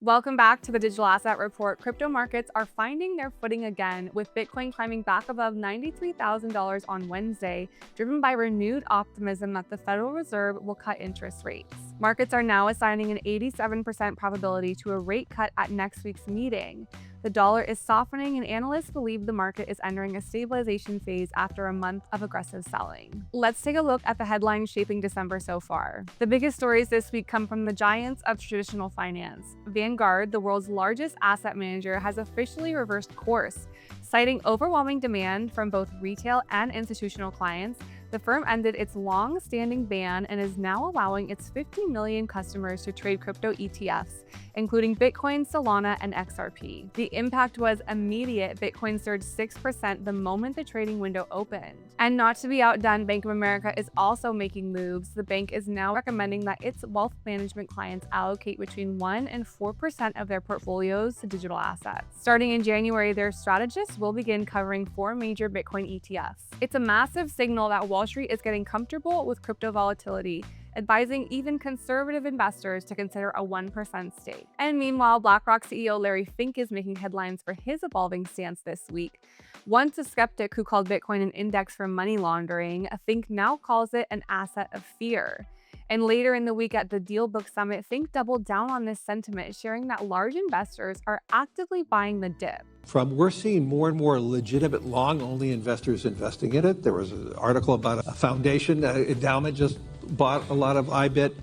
Welcome back to the Digital Asset Report. Crypto markets are finding their footing again, with Bitcoin climbing back above $93,000 on Wednesday, driven by renewed optimism that the Federal Reserve will cut interest rates. Markets are now assigning an 87% probability to a rate cut at next week's meeting. The dollar is softening, and analysts believe the market is entering a stabilization phase after a month of aggressive selling. Let's take a look at the headlines shaping December so far. The biggest stories this week come from the giants of traditional finance. Vanguard, the world's largest asset manager, has officially reversed course. Citing overwhelming demand from both retail and institutional clients, the firm ended its long-standing ban and is now allowing its 50 million customers to trade crypto ETFs, including Bitcoin, Solana, and XRP. The impact was immediate. Bitcoin surged 6% the moment the trading window opened. And not to be outdone, Bank of America is also making moves. The bank is now recommending that its wealth management clients allocate between 1% and 4% of their portfolios to digital assets. Starting in January, their strategists will begin covering 4 major Bitcoin ETFs. It's a massive signal that Wall Street is getting comfortable with crypto volatility, advising even conservative investors to consider a 1% stake. And meanwhile, BlackRock CEO Larry Fink is making headlines for his evolving stance this week. Once a skeptic who called Bitcoin an index for money laundering, Fink now calls it an asset of fear. And later in the week at the Deal Book Summit, Fink doubled down on this sentiment, sharing that large investors are actively buying the dip. We're seeing more and more legitimate long-only investors investing in it. There was an article about a foundation, endowment just bought a lot of IBIT.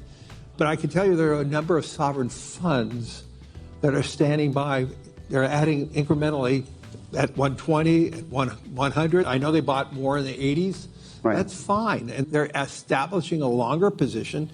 But I can tell you there are a number of sovereign funds that are standing by. They're adding incrementally at 120, at 100. I know they bought more in the 80s. Right. That's fine. And they're establishing a longer position.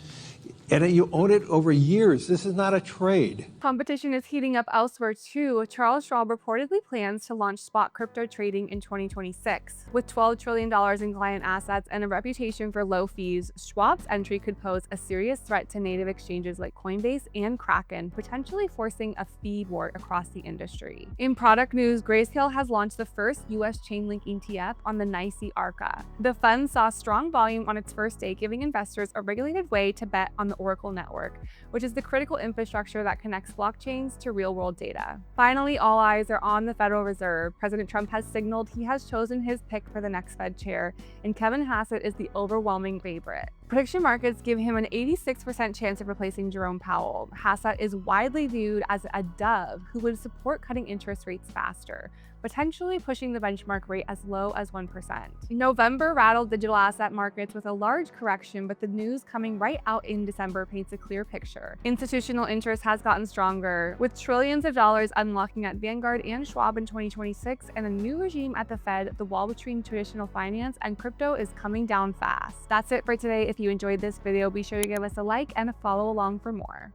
And you own it over years. This is not a trade. Competition is heating up elsewhere too. Charles Schwab reportedly plans to launch spot crypto trading in 2026. With $12 trillion in client assets and a reputation for low fees, Schwab's entry could pose a serious threat to native exchanges like Coinbase and Kraken, potentially forcing a fee war across the industry. In product news, Grayscale has launched the first US Chainlink ETF on the NYSE Arca. The fund saw strong volume on its first day, giving investors a regulated way to bet on the Oracle network, which is the critical infrastructure that connects blockchains to real-world data. Finally, all eyes are on the Federal Reserve. President Trump has signaled he has chosen his pick for the next Fed chair, and Kevin Hassett is the overwhelming favorite. Prediction markets give him an 86% chance of replacing Jerome Powell. Hassett is widely viewed as a dove who would support cutting interest rates faster, potentially pushing the benchmark rate as low as 1%. November rattled digital asset markets with a large correction, but the news coming right out in December paints a clear picture. Institutional interest has gotten stronger, with trillions of dollars unlocking at Vanguard and Schwab in 2026, and a new regime at the Fed. The wall between traditional finance and crypto is coming down fast. That's it for today. If you enjoyed this video, be sure to give us a like and follow along for more.